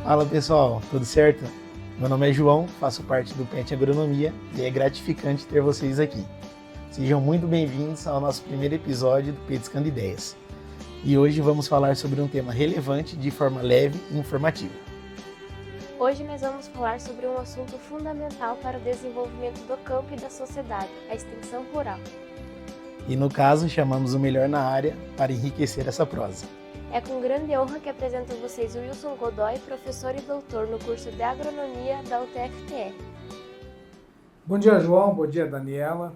Fala pessoal, tudo certo? Meu nome é João, faço parte do PET Agronomia e é gratificante ter vocês aqui. Sejam muito bem-vindos ao nosso primeiro episódio do Petiscando Ideias. E hoje vamos falar sobre um tema relevante de forma leve e informativa. Hoje nós vamos falar sobre um assunto fundamental para o desenvolvimento do campo e da sociedade, a extensão rural. E no caso, chamamos o melhor na área para enriquecer essa prosa. É com grande honra que apresento a vocês o Wilson Godoy, professor e doutor no curso de Agronomia da UTFPR. Bom dia, João. Bom dia, Daniela.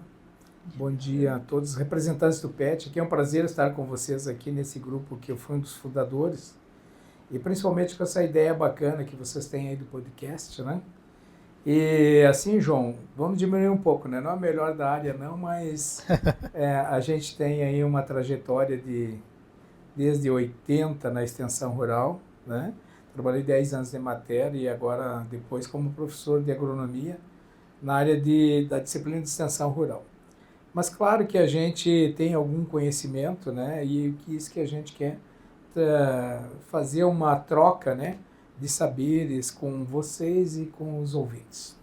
Bom dia a todos os representantes do PET. Aqui é um prazer estar com vocês aqui nesse grupo que eu fui um dos fundadores. E principalmente com essa ideia bacana que vocês têm aí do podcast, né? E assim, João, vamos diminuir um pouco, né? Não é a melhor da área não, mas a gente tem aí uma trajetória desde 80 na extensão rural, né? Trabalhei 10 anos de matéria e agora depois como professor de agronomia na área da disciplina de extensão rural. Mas claro que a gente tem algum conhecimento, né? E isso que a gente quer fazer uma troca, né, de saberes com vocês e com os ouvintes.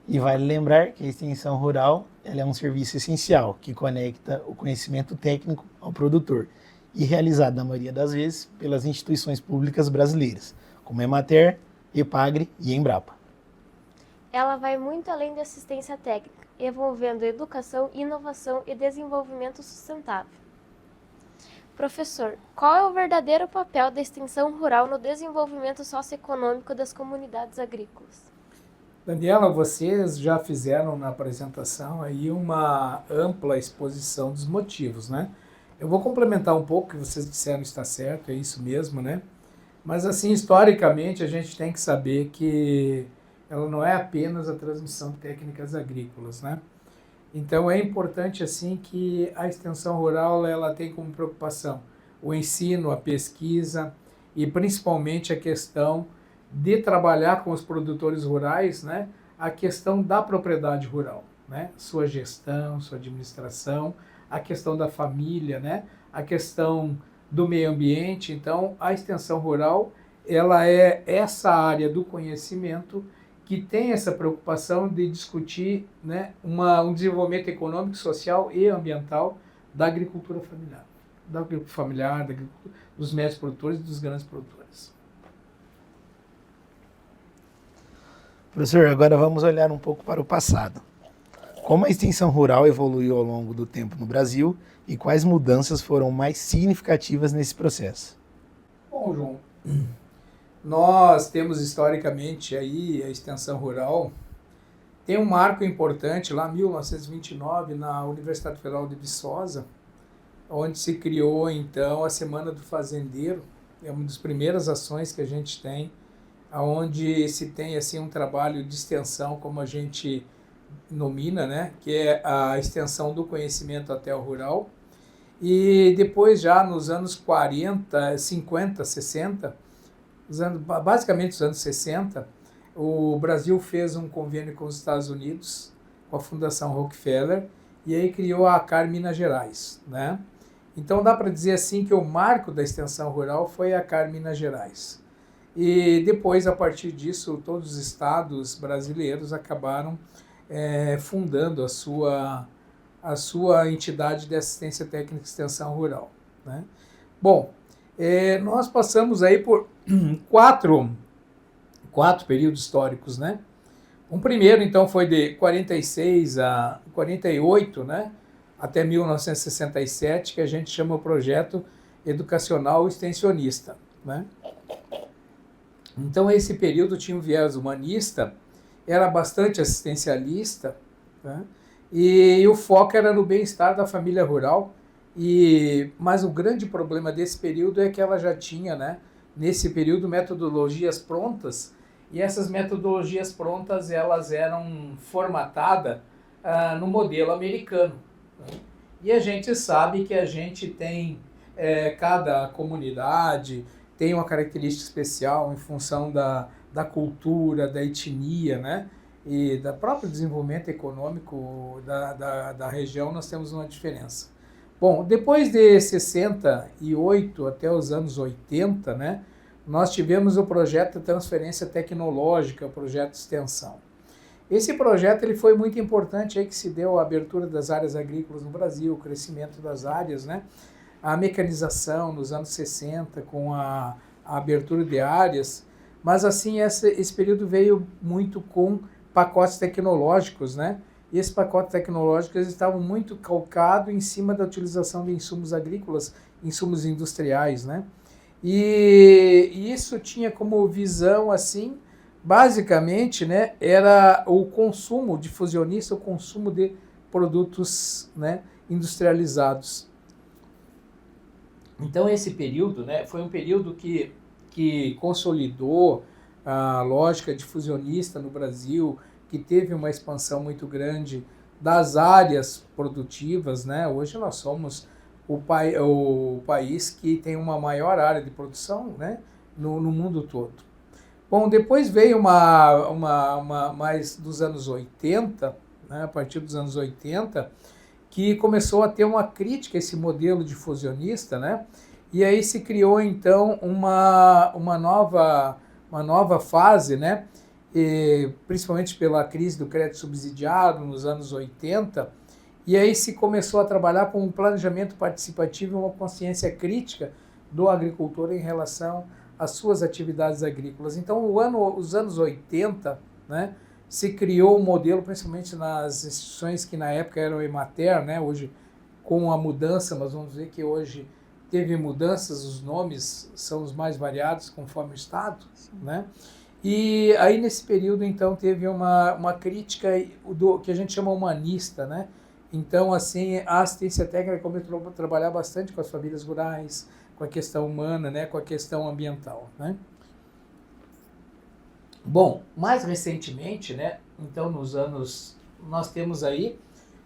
E vale lembrar que a extensão rural ela é um serviço essencial que conecta o conhecimento técnico ao produtor e realizado, na maioria das vezes, pelas instituições públicas brasileiras, como Emater, Epagre e Embrapa. Ela vai muito além da assistência técnica, envolvendo educação, inovação e desenvolvimento sustentável. Professor, qual é o verdadeiro papel da extensão rural no desenvolvimento socioeconômico das comunidades agrícolas? Daniela, vocês já fizeram na apresentação aí uma ampla exposição dos motivos, né? Eu vou complementar um pouco o que vocês disseram, está certo, é isso mesmo, né? Mas assim, historicamente, a gente tem que saber que ela não é apenas a transmissão de técnicas agrícolas, né? Então é importante assim que a extensão rural ela tem como preocupação o ensino, a pesquisa e principalmente a questão de trabalhar com os produtores rurais, né? A questão da propriedade rural, né? Sua gestão, sua administração, a questão da família, né? A questão do meio ambiente. Então a extensão rural ela é essa área do conhecimento que tem essa preocupação de discutir, né, um desenvolvimento econômico, social e ambiental da agricultura familiar, dos médios produtores e dos grandes produtores. Professor, agora vamos olhar um pouco para o passado. Como a extensão rural evoluiu ao longo do tempo no Brasil e quais mudanças foram mais significativas nesse processo? Bom, João, nós temos historicamente aí a extensão rural, tem um marco importante lá em 1929 na Universidade Federal de Viçosa, onde se criou então a Semana do Fazendeiro, é uma das primeiras ações que a gente tem, onde se tem assim um trabalho de extensão, como a gente nomina, né, que é a extensão do conhecimento até o rural, e depois já nos anos 40, 50, 60, basicamente os anos 60, o Brasil fez um convênio com os Estados Unidos, com a Fundação Rockefeller, e aí criou a CAR Minas Gerais, né? Então dá para dizer assim que o marco da extensão rural foi a CAR Minas Gerais. E depois, a partir disso, todos os estados brasileiros acabaram fundando a sua entidade de assistência técnica e extensão rural, né? Bom, nós passamos aí por quatro períodos históricos, né? Um primeiro, então, foi de 46 a 48, né? Até 1967, que a gente chama o Projeto Educacional Extensionista, né? Então, esse período tinha um viés humanista, era bastante assistencialista, né? E o foco era no bem-estar da família rural, mas o grande problema desse período é que ela já tinha, né, nesse período, metodologias prontas, e essas metodologias prontas elas eram formatadas no modelo americano, né? E a gente sabe que a gente tem, cada comunidade tem uma característica especial em função da cultura, da etnia, né? E do próprio desenvolvimento econômico da região, nós temos uma diferença. Bom, depois de 68 até os anos 80, né, nós tivemos o projeto de transferência tecnológica, o projeto de extensão. Esse projeto ele foi muito importante, aí que se deu a abertura das áreas agrícolas no Brasil, o crescimento das áreas, né? A mecanização nos anos 60, com a abertura de áreas, mas assim esse período veio muito com pacotes tecnológicos, né? E esses pacotes tecnológicos estavam muito calcados em cima da utilização de insumos agrícolas, insumos industriais, né? E isso tinha como visão, assim, basicamente, né, era o consumo difusionista, o consumo de produtos, né, industrializados. Então, esse período, né, foi um período que consolidou a lógica difusionista no Brasil, que teve uma expansão muito grande das áreas produtivas, né? Hoje nós somos o país que tem uma maior área de produção, né, no mundo todo. Bom, depois veio mais dos anos 80, né, a partir dos anos 80, que começou a ter uma crítica a esse modelo difusionista, né? E aí se criou então uma nova fase, né? E, principalmente pela crise do crédito subsidiado nos anos 80, e aí se começou a trabalhar com um planejamento participativo e uma consciência crítica do agricultor em relação às suas atividades agrícolas. Então, os anos 80, né, se criou um modelo, principalmente nas instituições que na época eram Emater, né, hoje com a mudança, mas vamos ver que hoje teve mudanças, os nomes são os mais variados conforme o Estado, né? E aí nesse período então teve uma crítica do que a gente chama humanista, né? Então assim a assistência técnica começou a trabalhar bastante com as famílias rurais, com a questão humana, né? Com a questão ambiental, né? Bom, mais recentemente, né? Então nós temos aí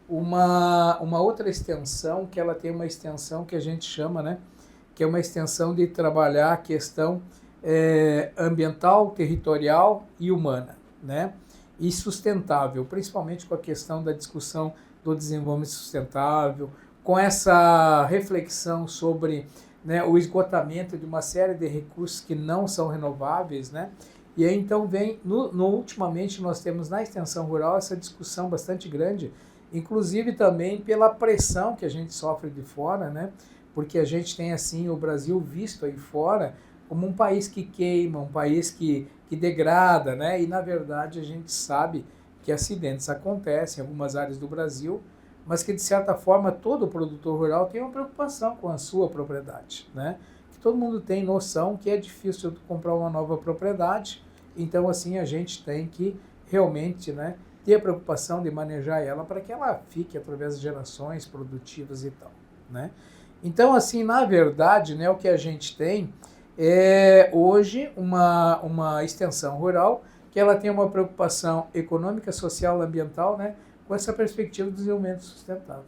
uma outra extensão, que ela tem uma extensão que a gente chama, né? Que é uma extensão de trabalhar a questão ambiental, territorial e humana, né? E sustentável, principalmente com a questão da discussão do desenvolvimento sustentável, com essa reflexão sobre, né, o esgotamento de uma série de recursos que não são renováveis, né? E aí então ultimamente nós temos na extensão rural essa discussão bastante grande, inclusive também pela pressão que a gente sofre de fora, né? Porque a gente tem assim o Brasil visto aí fora como um país que queima, um país que degrada, né? E na verdade a gente sabe que acidentes acontecem em algumas áreas do Brasil, mas que de certa forma todo produtor rural tem uma preocupação com a sua propriedade, né? Que todo mundo tem noção que é difícil comprar uma nova propriedade, então assim a gente tem que realmente, né, ter a preocupação de manejar ela para que ela fique através de gerações produtivas e tal, né? Então assim, na verdade, né, o que a gente tem é hoje uma extensão rural que ela tem uma preocupação econômica, social, ambiental, né, com essa perspectiva do desenvolvimento sustentável.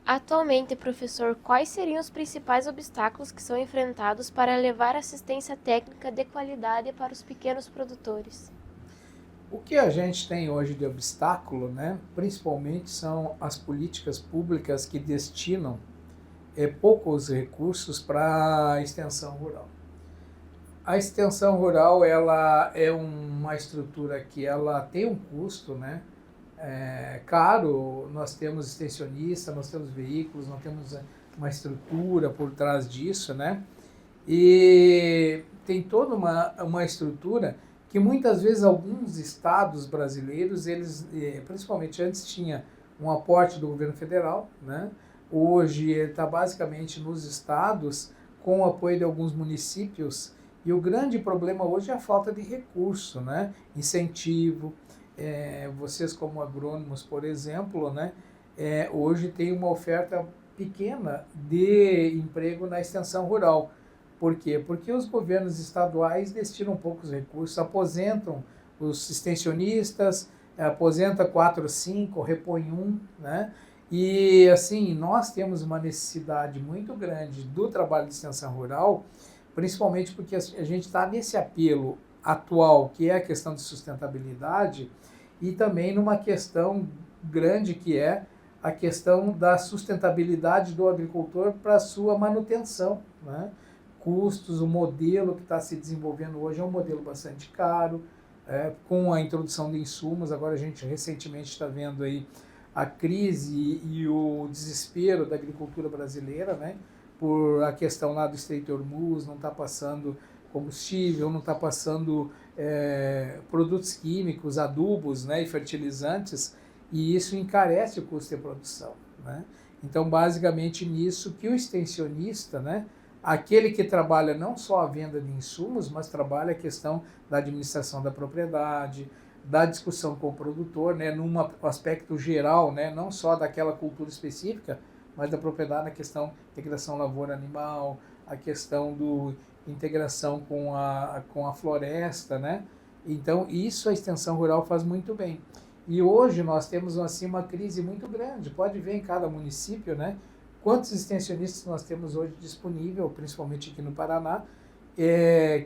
Atualmente, professor, quais seriam os principais obstáculos que são enfrentados para levar assistência técnica de qualidade para os pequenos produtores? O que a gente tem hoje de obstáculo, né, principalmente são as políticas públicas que destinam poucos recursos para a extensão rural. A extensão rural ela é uma estrutura que ela tem um custo, né, caro. Nós temos extensionistas, nós temos veículos, nós temos uma estrutura por trás disso, né, e tem toda uma estrutura que muitas vezes alguns estados brasileiros, eles, principalmente antes tinha um aporte do governo federal, né, hoje está basicamente nos estados com o apoio de alguns municípios, e o grande problema hoje é a falta de recurso, né, incentivo. Vocês como agrônomos, por exemplo, né, hoje tem uma oferta pequena de emprego na extensão rural. Por quê? Porque os governos estaduais destinam poucos recursos, aposentam os extensionistas, aposenta 4, 5, repõe 1, né? E assim, nós temos uma necessidade muito grande do trabalho de extensão rural, principalmente porque a gente está nesse apelo atual, que é a questão de sustentabilidade, e também numa questão grande que é a questão da sustentabilidade do agricultor para a sua manutenção, né? custos, o modelo que está se desenvolvendo hoje é um modelo bastante caro, com a introdução de insumos. Agora a gente recentemente está vendo aí a crise e o desespero da agricultura brasileira, né? Por a questão lá do Estreito de Hormuz, não está passando combustível, não está passando produtos químicos, adubos, né? E fertilizantes, e isso encarece o custo de produção, né? Então, basicamente nisso que o extensionista, né? Aquele que trabalha não só a venda de insumos, mas trabalha a questão da administração da propriedade, da discussão com o produtor, né, num aspecto geral, né, não só daquela cultura específica, mas da propriedade na questão de integração lavoura-animal, a questão do integração com a floresta, né? Então, isso a extensão rural faz muito bem. E hoje nós temos assim uma crise muito grande. Pode ver em cada município, né? Quantos extensionistas nós temos hoje disponível, principalmente aqui no Paraná,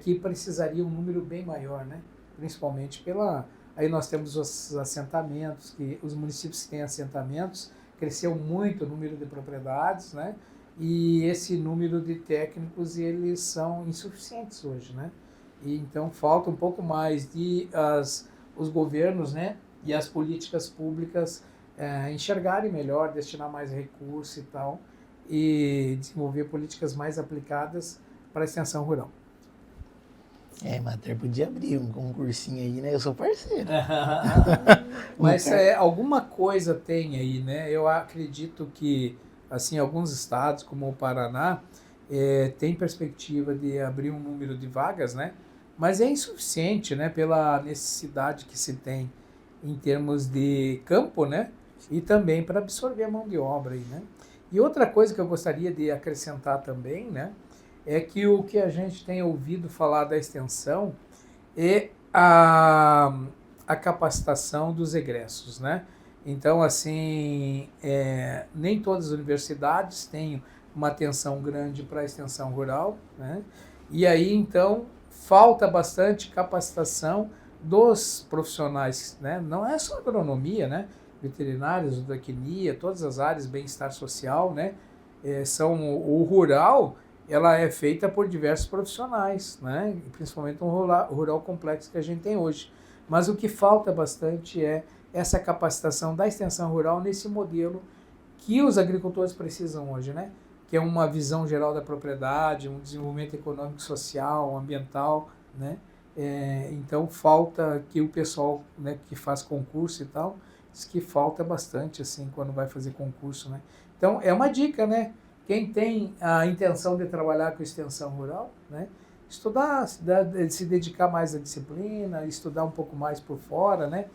que precisaria um número bem maior, né? Principalmente pela... Aí nós temos os assentamentos, que os municípios que têm assentamentos, cresceu muito o número de propriedades, né? E esse número de técnicos, eles são insuficientes hoje, né? E então falta um pouco mais de os governos, né? E as políticas públicas enxergarem melhor, destinar mais recursos e tal, e desenvolver políticas mais aplicadas para a extensão rural. Mater podia abrir um concursinho aí, né? Eu sou parceiro. Mas alguma coisa tem aí, né? Eu acredito que, assim, alguns estados, como o Paraná, tem perspectiva de abrir um número de vagas, né? Mas é insuficiente, né? Pela necessidade que se tem em termos de campo, né? E também para absorver a mão de obra aí, né? E outra coisa que eu gostaria de acrescentar também, né? É que o que a gente tem ouvido falar da extensão é a capacitação dos egressos, né? Então, assim, nem todas as universidades têm uma atenção grande para a extensão rural, né? E aí, então, falta bastante capacitação dos profissionais, né? Não é só agronomia, né? Veterinários, zootecnia, todas as áreas, bem-estar social, né? O rural, ela é feita por diversos profissionais, né? Principalmente um rural complexo que a gente tem hoje. Mas o que falta bastante é essa capacitação da extensão rural nesse modelo que os agricultores precisam hoje, né? Que é uma visão geral da propriedade, um desenvolvimento econômico, social, ambiental, né? Então falta que o pessoal, né, que faz concurso e tal, diz que falta bastante assim quando vai fazer concurso, né? Então é uma dica, né? Quem tem a intenção de trabalhar com extensão rural, né? Estudar, se dedicar mais à disciplina, estudar um pouco mais por fora, né?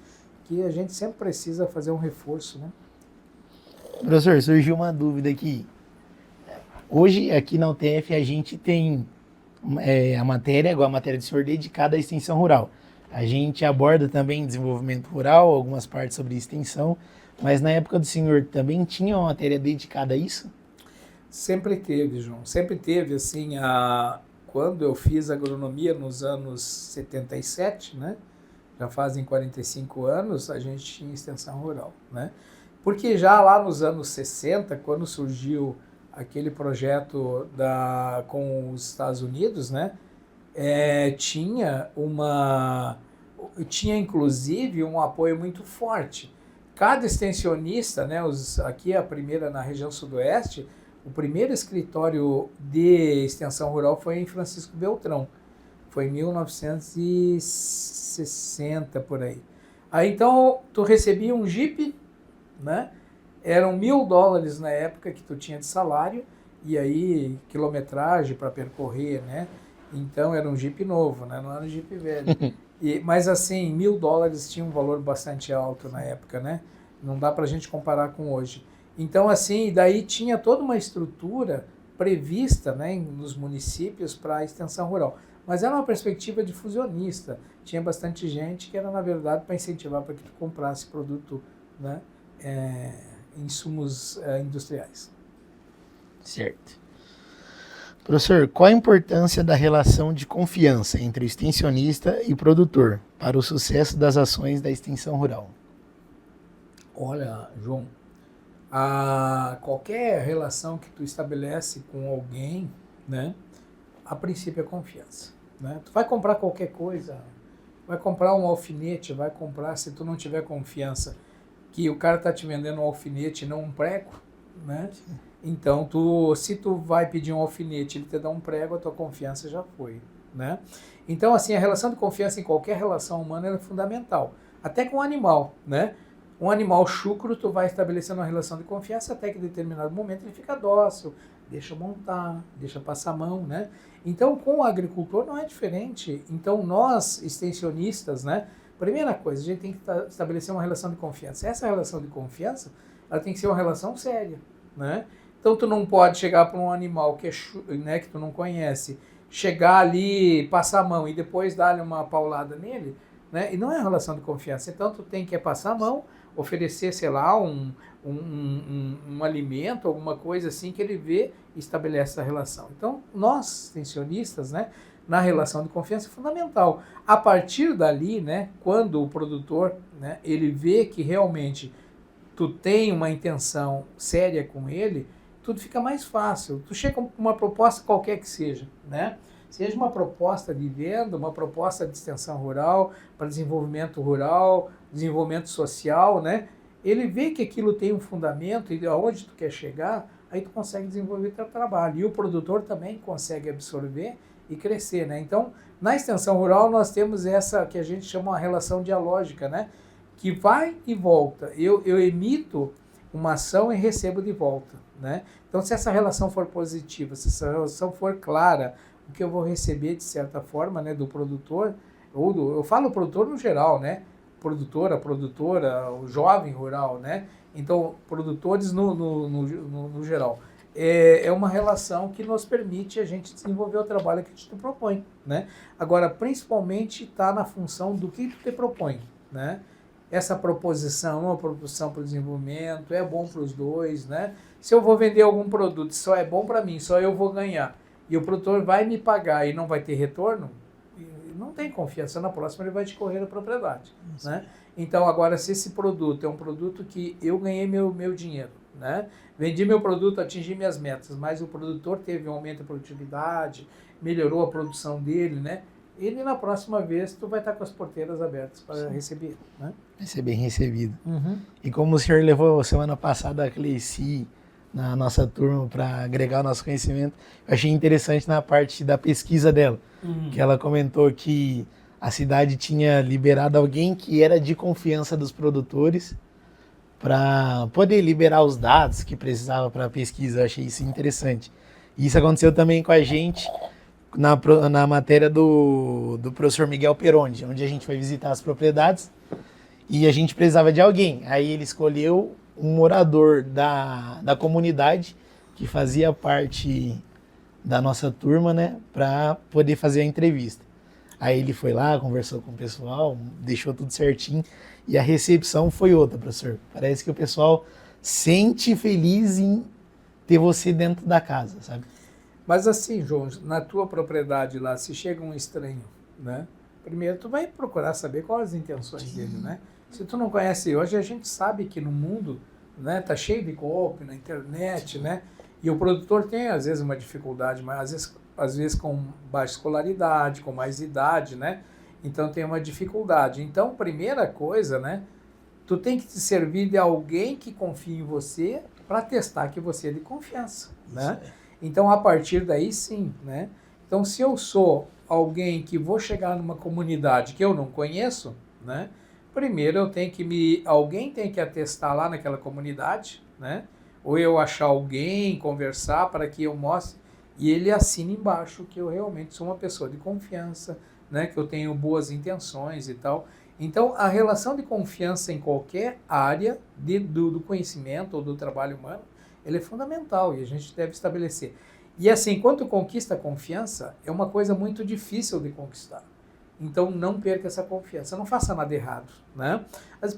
Que a gente sempre precisa fazer um reforço, né? Professor, surgiu uma dúvida aqui. Hoje, aqui na UTF, a gente tem a matéria, igual a matéria do senhor, dedicada à extensão rural. A gente aborda também desenvolvimento rural, algumas partes sobre extensão, mas na época do senhor também tinha uma matéria dedicada a isso? Sempre teve, João. Sempre teve, assim, quando eu fiz agronomia nos anos 77, né? Já fazem 45 anos, a gente tinha extensão rural, né? Porque já lá nos anos 60, quando surgiu aquele projeto com os Estados Unidos, né? Tinha inclusive um apoio muito forte. Cada extensionista, né? Aqui a primeira na região sudoeste, o primeiro escritório de extensão rural foi em Francisco Beltrão. Foi em 1960, por aí. Aí, então, tu recebia um Jeep, né? Eram $1.000 na época que tu tinha de salário, e aí quilometragem para percorrer, né? Então, era um Jeep novo, né? Não era um Jeep velho. Mas, assim, $1.000 tinha um valor bastante alto na época, né? Não dá para a gente comparar com hoje. Então, assim, daí tinha toda uma estrutura prevista, né, nos municípios para a extensão rural. Mas era uma perspectiva difusionista. Tinha bastante gente que era, na verdade, para incentivar para que tu comprasse produto, né, insumos industriais. Certo. Professor, qual a importância da relação de confiança entre o extensionista e o produtor para o sucesso das ações da extensão rural? Olha, João, qualquer relação que tu estabelece com alguém, né, a princípio é confiança, né? Tu vai comprar qualquer coisa, vai comprar um alfinete, vai comprar, se tu não tiver confiança que o cara está te vendendo um alfinete e não um prego, né? Então, se tu vai pedir um alfinete e ele te dá um prego, a tua confiança já foi, né? Então, assim, a relação de confiança em qualquer relação humana é fundamental. Até com um animal, né? Um animal chucro, tu vai estabelecendo uma relação de confiança até que em determinado momento ele fica dócil, deixa montar, deixa passar a mão, né? Então, com o agricultor não é diferente. Então, nós, extensionistas, né? Primeira coisa, a gente tem que estabelecer uma relação de confiança. Essa relação de confiança, ela tem que ser uma relação séria, né? Então, tu não pode chegar para um animal que, né, que tu não conhece, chegar ali, passar a mão e depois dar-lhe uma paulada nele, né? E não é uma relação de confiança. Então, tu tem que passar a mão, oferecer, sei lá, um alimento, alguma coisa assim que ele vê e estabelece essa relação. Então, nós, extensionistas, né, na relação de confiança é fundamental. A partir dali, né, quando o produtor, né, ele vê que realmente tu tem uma intenção séria com ele, tudo fica mais fácil. Tu chega com uma proposta qualquer que seja, né? Seja uma proposta de venda, uma proposta de extensão rural, para desenvolvimento rural, desenvolvimento social, né? Ele vê que aquilo tem um fundamento e aonde tu quer chegar, aí tu consegue desenvolver teu trabalho. E o produtor também consegue absorver e crescer, né? Então, na extensão rural nós temos essa que a gente chama uma relação dialógica, né? Que vai e volta. Eu emito uma ação e recebo de volta, né? Então, se essa relação for positiva, se essa relação for clara, o que eu vou receber de certa forma, né, do produtor, eu falo produtor no geral, né? Produtora, o jovem rural, né? Então, produtores no geral. É uma relação que nos permite a gente desenvolver o trabalho que a gente te propõe, né? Agora, principalmente está na função do que tu te propõe, né? Essa proposição é uma proposição para o desenvolvimento, é bom para os dois, né? Se eu vou vender algum produto, só é bom para mim, só eu vou ganhar, e o produtor vai me pagar e não vai ter retorno, não tem confiança, na próxima ele vai te correr a propriedade, né? Então, agora, se esse produto é um produto que eu ganhei meu dinheiro, né? Vendi meu produto, atingi minhas metas, mas o produtor teve um aumento de produtividade, melhorou a produção dele, né? Ele, na próxima vez, tu vai estar com as porteiras abertas para receber, né? Vai ser bem recebido. Uhum. E como o senhor levou semana passada a Cleici na nossa turma para agregar o nosso conhecimento, eu achei interessante na parte da pesquisa dela, que ela comentou que a cidade tinha liberado alguém que era de confiança dos produtores para poder liberar os dados que precisava para a pesquisa. Eu achei isso interessante. E isso aconteceu também com a gente na matéria do professor Miguel Peroni, onde a gente foi visitar as propriedades e a gente precisava de alguém. Aí ele escolheu um morador da comunidade que fazia parte da nossa turma, né, para poder fazer a entrevista. Aí ele foi lá, conversou com o pessoal, deixou tudo certinho e a recepção foi outra, professor. Parece que o pessoal sente feliz em ter você dentro da casa, sabe? Mas assim, João, na tua propriedade lá, se chega um estranho, né? Primeiro tu vai procurar saber quais as intenções dele, né? Se tu não conhece, hoje a gente sabe que no mundo, né, tá cheio de golpe na internet, né? E o produtor tem às vezes uma dificuldade, mas às vezes com baixa escolaridade, com mais idade, né? Então tem uma dificuldade. Então, primeira coisa, né? Tu tem que te servir de alguém que confie em você para testar que você é de confiança, né? Então, a partir daí, sim, né? Então, se eu sou alguém que vou chegar numa comunidade que eu não conheço, né? Primeiro, alguém tem que atestar lá naquela comunidade, né? Ou eu achar alguém, conversar para que eu mostre e ele assine embaixo que eu realmente sou uma pessoa de confiança, né? Que eu tenho boas intenções e tal. Então, a relação de confiança em qualquer área do conhecimento ou do trabalho humano, ele é fundamental e a gente deve estabelecer. E assim, quando conquista a confiança, é uma coisa muito difícil de conquistar. Então, não perca essa confiança. Não faça nada errado, né? Mas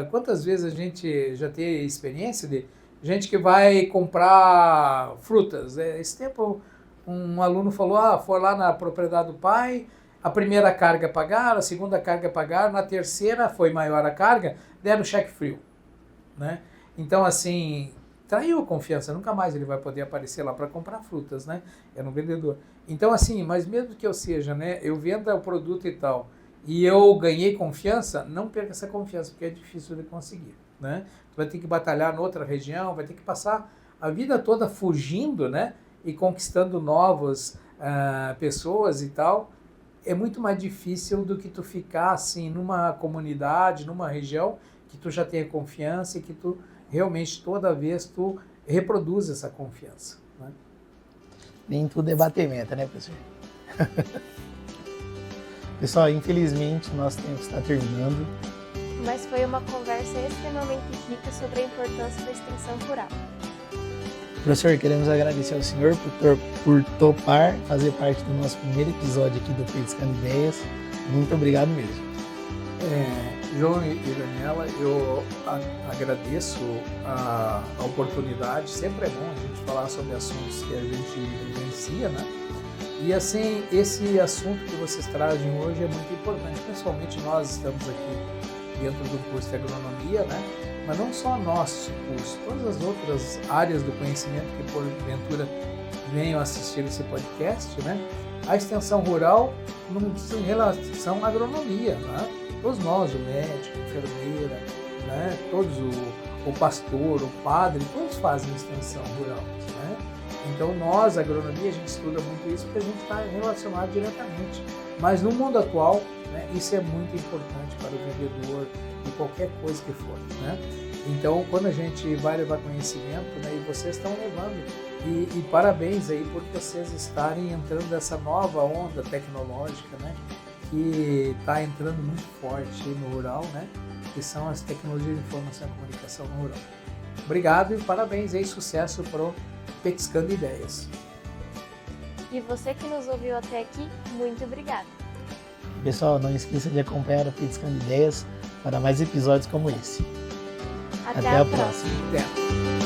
quantas vezes a gente já tem experiência de gente que vai comprar frutas? Esse tempo, um aluno falou, foi lá na propriedade do pai, a primeira carga pagaram, a segunda carga pagaram, na terceira foi maior a carga, deram cheque frio, né? Então, assim, traiu a confiança, nunca mais ele vai poder aparecer lá para comprar frutas, né? Era um vendedor. Então, assim, mas mesmo que eu seja, né, eu venda o produto e tal, e eu ganhei confiança, não perca essa confiança, porque é difícil de conseguir, né? Tu vai ter que batalhar noutra região, vai ter que passar a vida toda fugindo, né? E conquistando novas pessoas e tal. É muito mais difícil do que tu ficar, assim, numa comunidade, numa região que tu já tenha confiança e que tu realmente toda vez tu reproduz essa confiança, né? Nem tudo é bater-meta, né, professor? Pessoal, infelizmente nosso tempo está terminando. Mas foi uma conversa extremamente rica sobre a importância da extensão rural. Professor, queremos agradecer ao senhor por topar fazer parte do nosso primeiro episódio aqui do Petiscando Ideias. Muito obrigado mesmo. João e Daniela, eu agradeço a oportunidade. Sempre é bom a gente falar sobre assuntos que a gente vivencia, né? E assim, esse assunto que vocês trazem hoje é muito importante, principalmente nós estamos aqui dentro do curso de agronomia, né? Mas não só nosso curso, todas as outras áreas do conhecimento que porventura venham assistir esse podcast, né? A extensão rural não diz em relação à agronomia, né? Todos nós, o médico, a enfermeira, né? Todos o pastor, o padre, todos fazem extensão rural, né? Então nós, a agronomia, a gente estuda muito isso porque a gente está relacionado diretamente. Mas no mundo atual, né, isso é muito importante para o vendedor de qualquer coisa que for, né? Então, quando a gente vai levar conhecimento, né, e vocês estão levando, e parabéns aí por vocês estarem entrando nessa nova onda tecnológica, né, que está entrando muito forte no rural, né, que são as tecnologias de informação e comunicação no rural. Obrigado e parabéns aí, sucesso para o Petiscando Ideias. E você que nos ouviu até aqui, muito obrigada. Pessoal, não esqueça de acompanhar o Petiscando Ideias para mais episódios como esse. Até a a próxima. Até.